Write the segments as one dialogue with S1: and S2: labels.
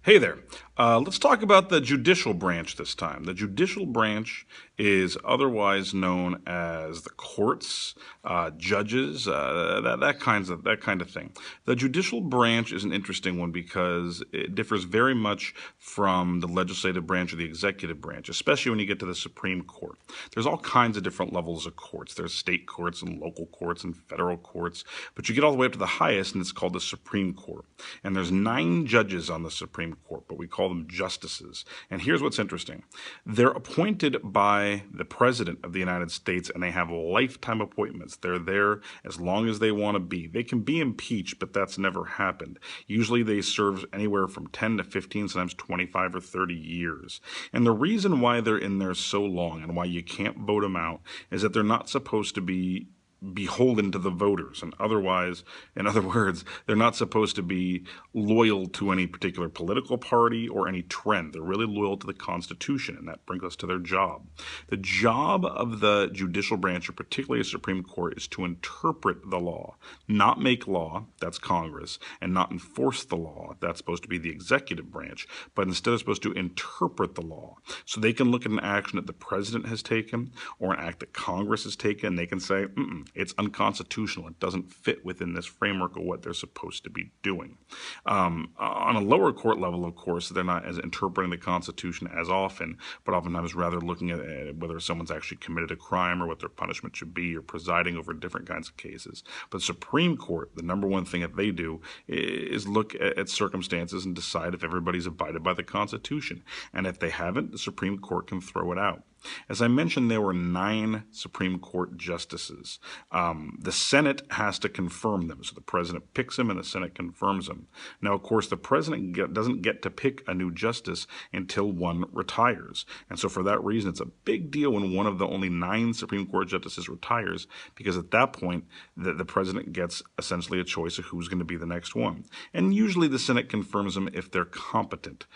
S1: Hey there. Let's talk about the judicial branch this time. The judicial branch is otherwise known as the courts, judges, that kind of thing. The judicial branch is an interesting one because it differs very much from the legislative branch or the executive branch, especially when you get to the Supreme Court. There's all kinds of different levels of courts. There's state courts and local courts and federal courts, but you get all the way up to the highest, and it's called the Supreme Court. And there's 9 judges on the Supreme Court, but we call them justices. And here's what's interesting. They're appointed by the President of the United States, and they have lifetime appointments. They're there as long as they want to be. They can be impeached, but that's never happened. Usually they serve anywhere from 10 to 15, sometimes 25 or 30 years. And the reason why they're in there so long and why you can't vote them out is that they're not supposed to be beholden to the voters, and otherwise, in other words, they're not supposed to be loyal to any particular political party or any trend. They're really loyal to the Constitution, and that brings us to their job. The job of the judicial branch, or particularly a Supreme Court, is to interpret the law, not make law, that's Congress, and not enforce the law, that's supposed to be the executive branch, but instead is supposed to interpret the law. So they can look at an action that the president has taken or an act that Congress has taken, and they can say, it's unconstitutional. It doesn't fit within this framework of what they're supposed to be doing. On a lower court level, of course, they're not as interpreting the Constitution as often, but oftentimes rather looking at whether someone's actually committed a crime or what their punishment should be, or presiding over different kinds of cases. But the Supreme Court, the number one thing that they do is look at circumstances and decide if everybody's abided by the Constitution. And if they haven't, the Supreme Court can throw it out. As I mentioned, there were 9 Supreme Court justices. The Senate has to confirm them. So the president picks them and the Senate confirms them. Now, of course, the president doesn't get to pick a new justice until one retires. And so for that reason, it's a big deal when one of the only 9 Supreme Court justices retires, because at that point, the president gets essentially a choice of who's going to be the next one. And usually the Senate confirms them if they're competent.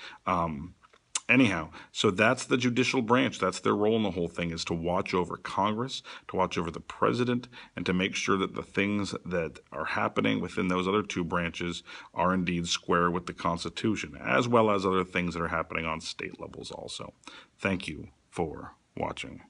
S1: Anyhow, so that's the judicial branch. That's their role in the whole thing, is to watch over Congress, to watch over the president, and to make sure that the things that are happening within those other 2 branches are indeed square with the Constitution, as well as other things that are happening on state levels also. Thank you for watching.